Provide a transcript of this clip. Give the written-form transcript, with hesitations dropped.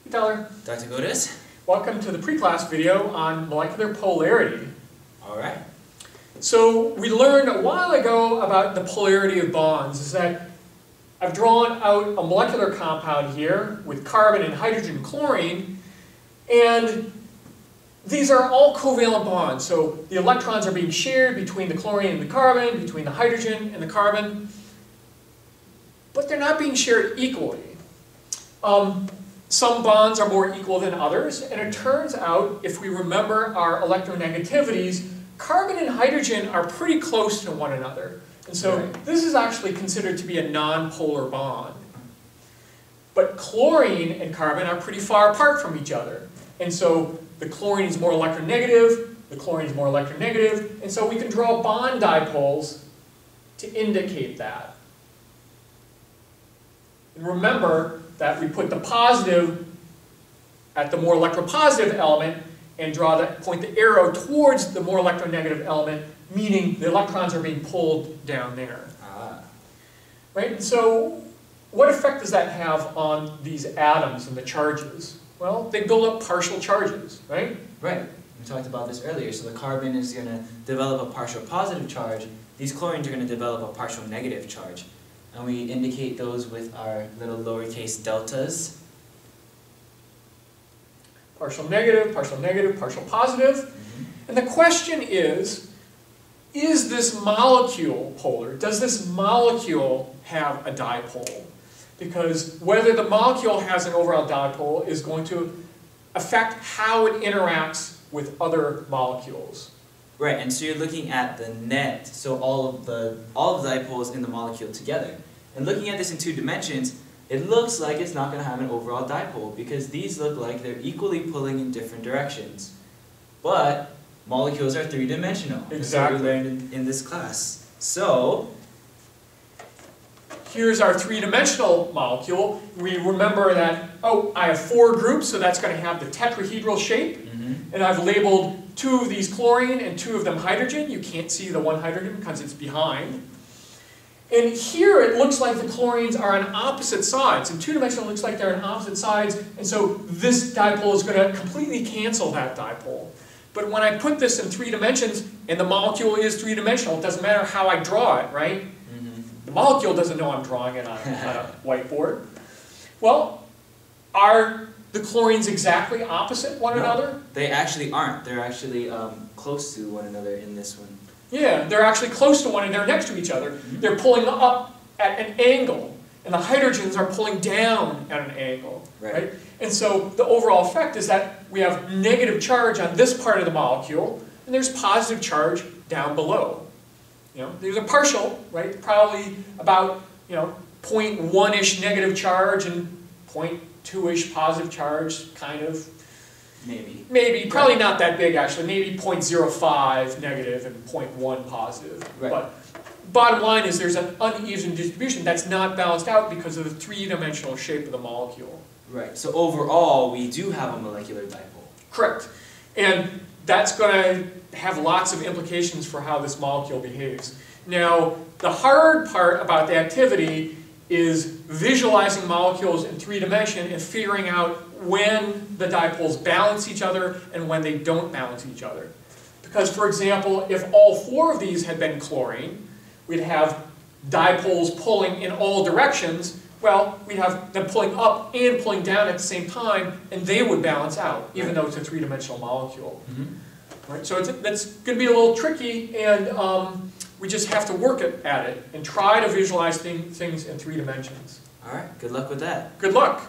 Hey Tyler. Dr. Godes. Welcome to the pre-class video on molecular polarity. Alright. So we learned a while ago about the polarity of bonds. Is that I've drawn out a molecular compound here with carbon and hydrogen and chlorine, and these are all covalent bonds. So the electrons are being shared between the chlorine and the carbon, between the hydrogen and the carbon, but they're not being shared equally. Some bonds are more equal than others, and it turns out, if we remember our electronegativities, carbon and hydrogen are pretty close to one another. And so this is actually considered to be a non-polar bond. But chlorine and carbon are pretty far apart from each other. And so the chlorine is more electronegative, the chlorine is more electronegative, and so we can draw bond dipoles to indicate that. And remember that we put the positive at the more electropositive element and point the arrow towards the more electronegative element, meaning the electrons are being pulled down there. Right? And so what effect does that have on these atoms and the charges? Well, they build up partial charges, right? Right. We talked about this earlier. So the carbon is going to develop a partial positive charge. These chlorines are going to develop a partial negative charge. And we indicate those with our little lowercase deltas. Partial negative, partial positive. And the question is this molecule polar? Does this molecule have a dipole? Because whether the molecule has an overall dipole is going to affect how it interacts with other molecules. Right, and so you're looking at the net, so all of the dipoles in the molecule together. And looking at this in 2 dimensions, it looks like it's not going to have an overall dipole because these look like they're equally pulling in different directions. But molecules are 3-dimensional. Exactly. That's what we learned in this class. So here's our 3-dimensional molecule. We remember that, oh, I have 4 groups, so that's going to have the tetrahedral shape. And I've labeled 2 of these chlorine and 2 of them hydrogen. You can't see the one hydrogen because it's behind. And here it looks like the chlorines are on opposite sides. In 2-dimensional it looks like they're on opposite sides, and so this dipole is going to completely cancel that dipole. But when I put this in 3 dimensions, and the molecule is 3-dimensional, it doesn't matter how I draw it, right? The molecule doesn't know I'm drawing it on a whiteboard. Well, are the chlorines exactly opposite one another? They actually aren't. They're actually close to one another in this one. Yeah, they're actually close to one and they're next to each other. They're pulling up at an angle, and the hydrogens are pulling down at an angle. Right? And so the overall effect is that we have negative charge on this part of the molecule, and there's positive charge down below. You know, there's a partial, right? Probably about 0.1-ish negative charge and 0.2-ish positive charge, kind of. Maybe, probably not that big actually, maybe 0.05 negative and 0.1 positive. Right. But bottom line is there's an uneven distribution that's not balanced out because of the 3-dimensional shape of the molecule. Right, so overall we do have a molecular dipole. Correct. And that's going to have lots of implications for how this molecule behaves. Now, the hard part about the activity is visualizing molecules in 3 dimensions and figuring out when the dipoles balance each other and when they don't balance each other. Because, for example, if all 4 of these had been chlorine, we'd have dipoles pulling in all directions. Well, we'd have them pulling up and pulling down at the same time, and they would balance out, even though it's a 3-dimensional molecule. Right? So that's going to be a little tricky, and we just have to work at it and try to visualize things in 3 dimensions. All right, good luck with that. Good luck.